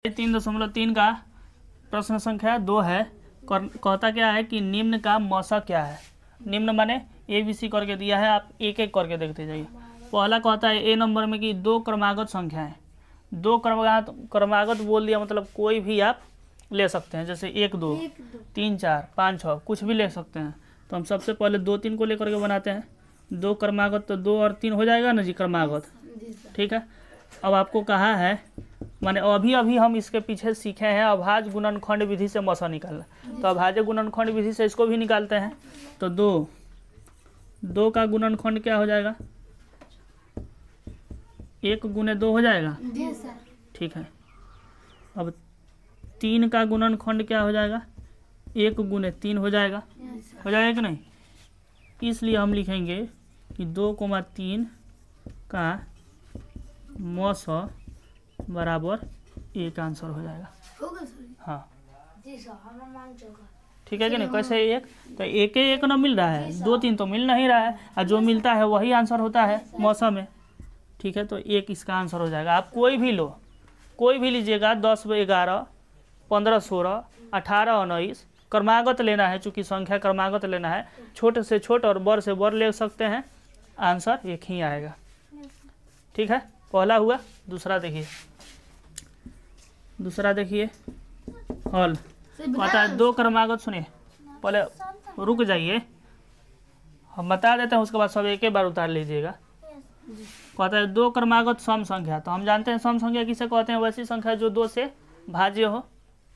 3.3 का प्रश्न संख्या 2 है। कहता क्या है कि निम्न का मौसा क्या है। निम्न माने ABC करके दिया है, आप एक एक करके देखते जाइए। पहला कहता है ए नंबर में कि दो क्रमागत संख्याएं, दो क्रमागत बोल दिया मतलब कोई भी आप ले सकते हैं, जैसे 1 2 3 4 5 6 कुछ भी ले सकते हैं। तो हम सबसे पहले 2 3 को लेकर के बनाते हैं। दो क्रमागत तो 2 और 3 हो जाएगा ना जी, क्रमागत। ठीक है, अब आपको कहा है माने अभी हम इसके पीछे सीखे हैं अभाज्य गुणनखंड विधि से मौसा निकालना। तो अभाज्य गुणनखंड विधि से इसको भी निकालते हैं। तो दो का गुणनखंड क्या हो जाएगा, 1 गुने 2 हो जाएगा। ठीक है, अब 3 का गुणनखंड क्या हो जाएगा, 1 गुने 3 हो जाएगा। हो जाएगा कि नहीं। इसलिए हम लिखेंगे कि 2,3 का मौसा बराबर 1 आंसर हो जाएगा। हाँ ठीक है कि नहीं। कैसे 1, तो 1 ना मिल रहा है, 2 3 तो मिल नहीं रहा है, और जो मिलता है वही आंसर होता है मौसा में। ठीक है, तो 1 इसका आंसर हो जाएगा। आप कोई भी लो, कोई भी लीजिएगा, 10 11 15 16 18 19 क्रमागत लेना है, चूंकि संख्या क्रमागत लेना है। छोटे से छोटे और बड़ से बड़ ले सकते हैं, आंसर एक ही आएगा। ठीक है, पहला हुआ। दूसरा देखिए, हल कहता है दो क्रमागत। सुनिए, पहले रुक जाइए, हम बता देते हैं, उसके बाद सब एक बार उतार लीजिएगा। कहता है दो क्रमागत सम संख्या। तो हम जानते हैं सम संख्या किसे कहते हैं, वैसी संख्या जो 2 से भाज्य हो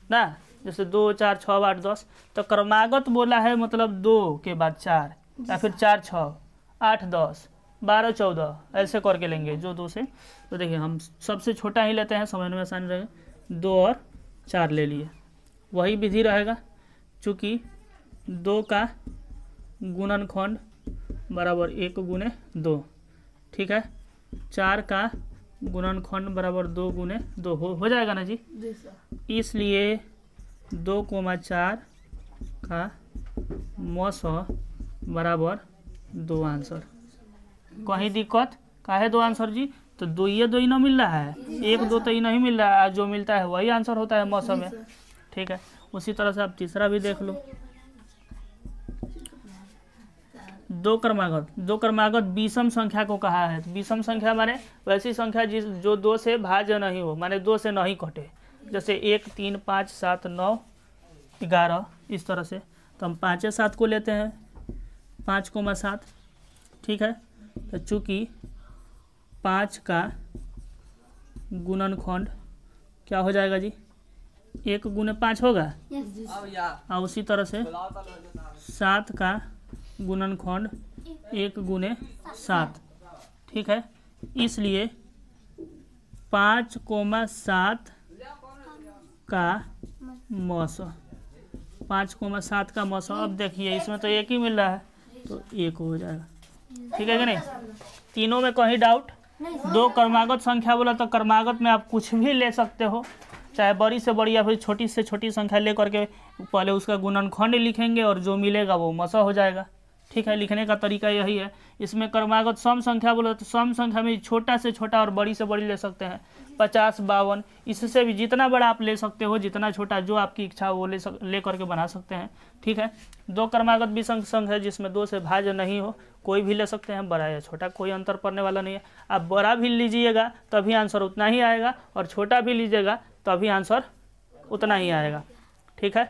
ना, जैसे 2 4 6 8 10। तो क्रमागत बोला है मतलब 2 के बाद 4, या फिर 4 6 8 10 12 14 ऐसे करके लेंगे जो 2 से। तो देखिए हम सबसे छोटा ही लेते हैं, समझने में आसानी रहेगा। 2 और 4 ले लिए, वही विधि रहेगा। चूँकि 2 का गुणनखंड बराबर 1 गुने 2। ठीक है, 4 का गुणनखंड बराबर 2 गुने 2 हो जाएगा ना जी। इसलिए 2,4 का मौसा बराबर 2 आंसर। कहीं दिक्कत काहे 2 आंसर जी, तो 2 ही ना मिल रहा है, 1 2 तो ही नहीं मिल रहा है, जो मिलता है वही आंसर होता है मौसम में। ठीक है, उसी तरह से आप तीसरा भी देख लो। दो क्रमागत विषम संख्या को कहा है। तो विषम संख्या माने वैसी संख्या जो 2 से भाज्य नहीं हो, माने 2 से नहीं कटे, जैसे 1 3 5 7 9 11 इस तरह से। तो हम 5 7 को लेते हैं, 5,7। ठीक है, तो चूँकि 5 का गुणनखंड क्या हो जाएगा जी, 1 गुने 5 होगा। और उसी तरह से 7 का गुणनखंड 1 गुने 7। ठीक है, इसलिए 5,7 का मौसा, 5,7 का मौसा। अब देखिए इसमें तो 1 ही मिल रहा है, तो 1 हो जाएगा। ठीक है कि नहीं। तीनों में कहीं डाउट। दो क्रमागत संख्या बोला तो क्रमागत में आप कुछ भी ले सकते हो, चाहे बड़ी से बड़ी या फिर छोटी से छोटी संख्या ले करके पहले उसका गुणनखंड लिखेंगे और जो मिलेगा वो मौसा हो जाएगा। ठीक है, लिखने का तरीका यही है। इसमें क्रमागत सम संख्या बोला तो सम संख्या में छोटा से छोटा और बड़ी से बड़ी ले सकते हैं, 50 52, इससे भी जितना बड़ा आप ले सकते हो, जितना छोटा जो आपकी इच्छा हो वो ले करके बना सकते हैं। ठीक है, दो क्रमागत विषम संख्या जिसमें 2 से भाज्य नहीं हो, कोई भी ले सकते हैं, बड़ा या छोटा कोई अंतर पड़ने वाला नहीं है। आप बड़ा भी लीजिएगा तभी आंसर उतना ही आएगा, और छोटा भी लीजिएगा तभी आंसर उतना ही आएगा। ठीक है।